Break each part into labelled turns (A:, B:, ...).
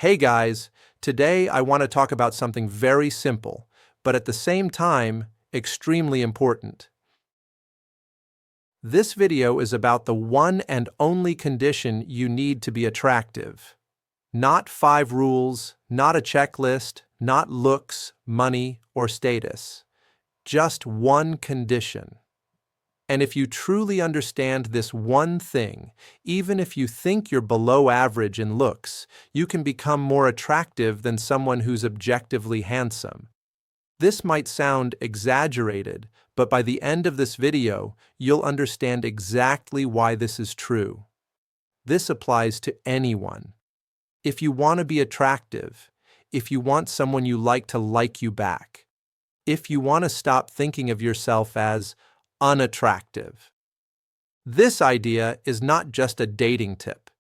A: Hey guys, today I want to talk about something very simple, but at the same time, extremely important. This video is about the one and only condition you need to be attractive. Not 5 rules, not a checklist, not looks, money, or status. Just one condition. And if you truly understand this one thing, even if you think you're below average in looks, you can become more attractive than someone who's objectively handsome. This might sound exaggerated, but by the end of this video, you'll understand exactly why this is true. This applies to anyone. If you want to be attractive, if you want someone you like you back, if you want to stop thinking of yourself as unattractive. This idea is not just a dating tip.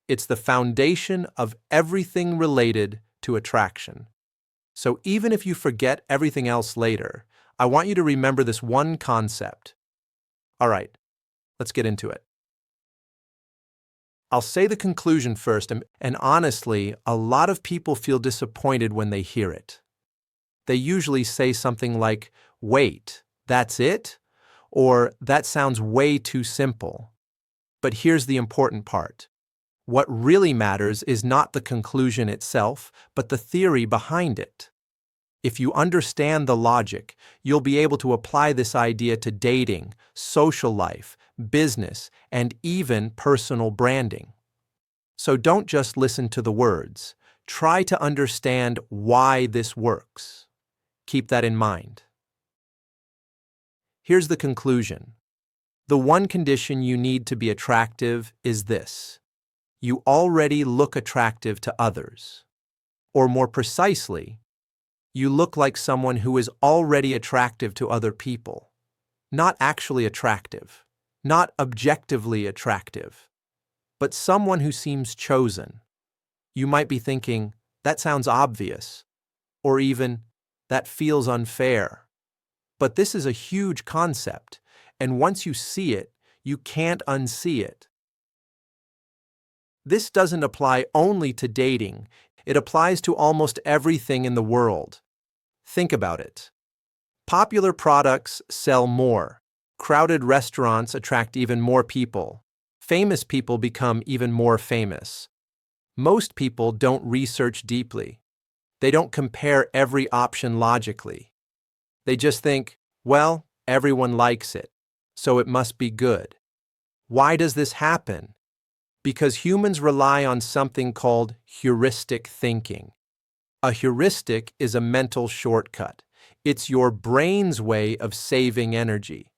A: It's the foundation of everything related to attraction. So even if you forget everything else later, I want you to remember this one concept. All right, let's get into it. I'll say the conclusion first, and honestly, a lot of people feel disappointed when they hear it. They usually say something like, "Wait, that's it?" Or, "That sounds way too simple." But here's the important part. What really matters is not the conclusion itself, but the theory behind it. If you understand the logic, you'll be able to apply this idea to dating, social life, business, and even personal branding. So don't just listen to the words. Try to understand why this works. Keep that in mind. Here's the conclusion. The one condition you need to be attractive is this. You already look attractive to others. Or more precisely, you look like someone who is already attractive to other people. Not actually attractive, not objectively attractive, but someone who seems chosen. You might be thinking, that sounds obvious, or even, that feels unfair. But this is a huge concept, and once you see it, you can't unsee it. This doesn't apply only to dating. It applies to almost everything in the world. Think about it. Popular products sell more. Crowded restaurants attract even more people. Famous people become even more famous. Most people don't research deeply. They don't compare every option logically. They just think, well, everyone likes it, so it must be good. Why does this happen? Because humans rely on something called heuristic thinking. A heuristic is a mental shortcut. It's your brain's way of saving energy.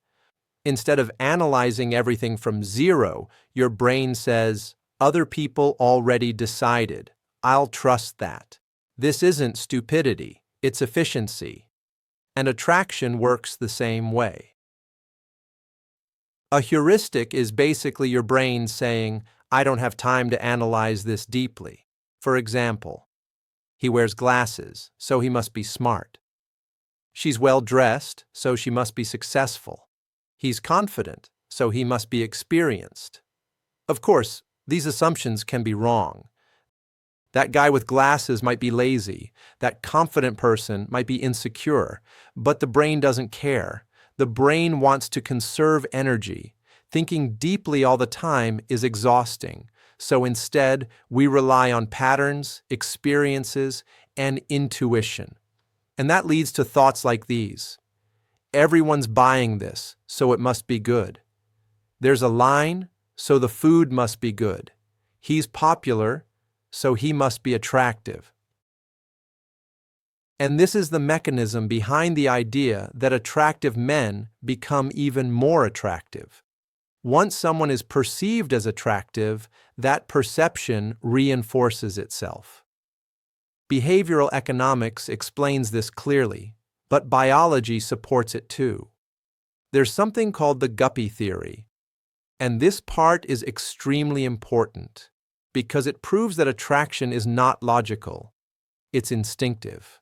A: Instead of analyzing everything from zero, your brain says, other people already decided. I'll trust that. This isn't stupidity, it's efficiency. And attraction works the same way. A heuristic is basically your brain saying, I don't have time to analyze this deeply. For example, he wears glasses, so he must be smart. She's well-dressed, so she must be successful. He's confident, so he must be experienced. Of course, these assumptions can be wrong. That guy with glasses might be lazy. That confident person might be insecure. But the brain doesn't care. The brain wants to conserve energy. Thinking deeply all the time is exhausting. So instead, we rely on patterns, experiences, and intuition. And that leads to thoughts like these. Everyone's buying this, so it must be good. There's a line, so the food must be good. He's popular, so he must be attractive. And this is the mechanism behind the idea that attractive men become even more attractive. Once someone is perceived as attractive, that perception reinforces itself. Behavioral economics explains this clearly, but biology supports it too. There's something called the Guppy theory, and this part is extremely important because it proves that attraction is not logical, it's instinctive.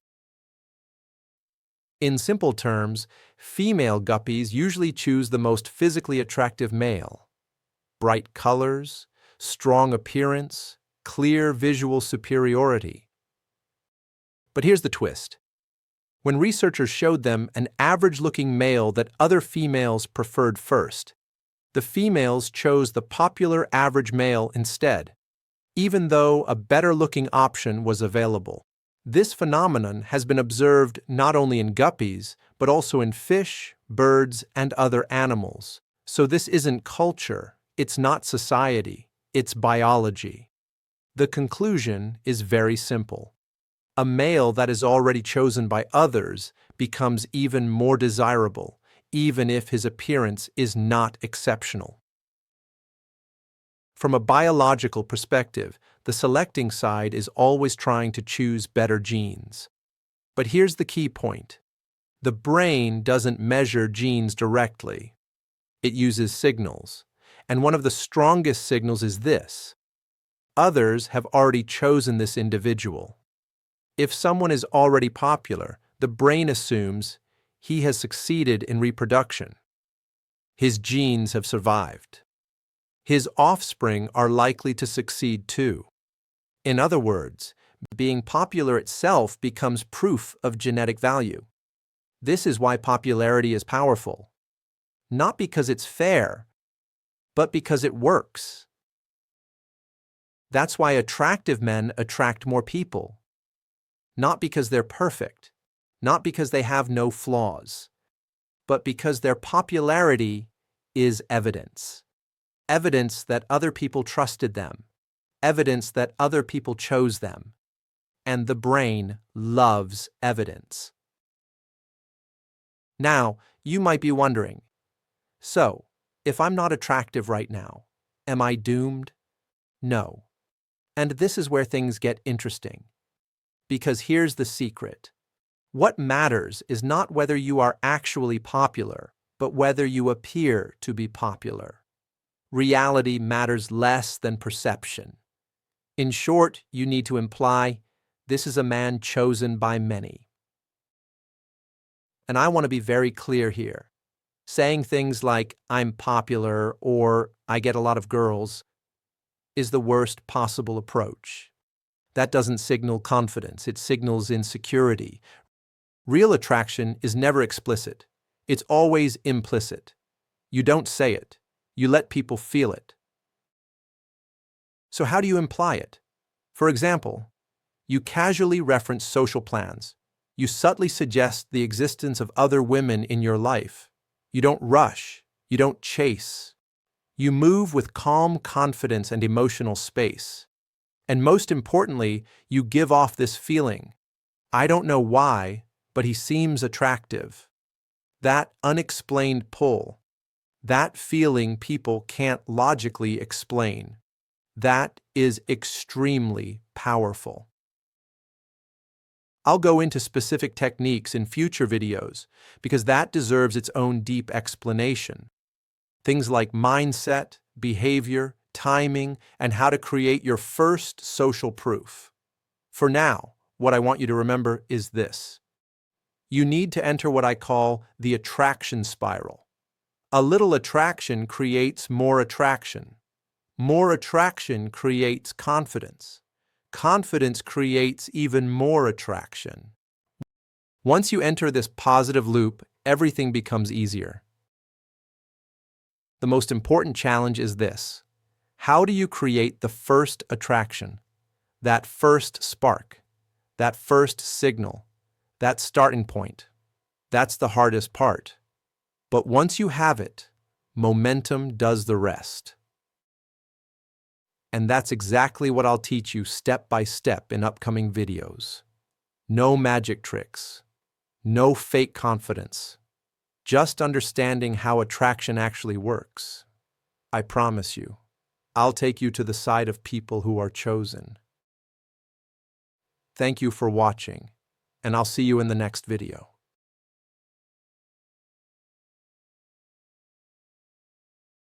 A: In simple terms, female guppies usually choose the most physically attractive male. Bright colors, strong appearance, clear visual superiority. But here's the twist. When researchers showed them an average-looking male that other females preferred first, the females chose the popular average male instead, even though a better-looking option was available. This phenomenon has been observed not only in guppies, but also in fish, birds, and other animals. So this isn't culture, it's not society, it's biology. The conclusion is very simple. A male that is already chosen by others becomes even more desirable, even if his appearance is not exceptional. From a biological perspective, the selecting side is always trying to choose better genes. But here's the key point. The brain doesn't measure genes directly. It uses signals, and one of the strongest signals is this. Others have already chosen this individual. If someone is already popular, the brain assumes he has succeeded in reproduction. His genes have survived. His offspring are likely to succeed too. In other words, being popular itself becomes proof of genetic value. This is why popularity is powerful. Not because it's fair, but because it works. That's why attractive men attract more people. Not because they're perfect, not because they have no flaws, but because their popularity is evidence. Evidence that other people trusted them, evidence that other people chose them, and the brain loves evidence. Now, you might be wondering, so, if I'm not attractive right now, am I doomed? No. And this is where things get interesting. Because here's the secret. What matters is not whether you are actually popular, but whether you appear to be popular. Reality matters less than perception. In short, you need to imply, this is a man chosen by many. And I want to be very clear here. Saying things like, I'm popular or I get a lot of girls is the worst possible approach. That doesn't signal confidence, it signals insecurity. Real attraction is never explicit. It's always implicit. You don't say it. You let people feel it. So how do you imply it? For example, you casually reference social plans. You subtly suggest the existence of other women in your life. You don't rush. You don't chase. You move with calm confidence and emotional space. And most importantly, you give off this feeling. I don't know why, but he seems attractive. That unexplained pull. That feeling people can't logically explain. That is extremely powerful. I'll go into specific techniques in future videos because that deserves its own deep explanation. Things like mindset, behavior, timing, and how to create your first social proof. For now, what I want you to remember is this. You need to enter what I call the attraction spiral. A little attraction creates more attraction. More attraction creates confidence. Confidence creates even more attraction. Once you enter this positive loop, everything becomes easier. The most important challenge is this. How do you create the first attraction? That first spark, that first signal, that starting point? That's the hardest part. But once you have it, momentum does the rest. And that's exactly what I'll teach you step by step in upcoming videos. No magic tricks. No fake confidence. Just understanding how attraction actually works. I promise you, I'll take you to the side of people who are chosen. Thank you for watching, and I'll see you in the next video.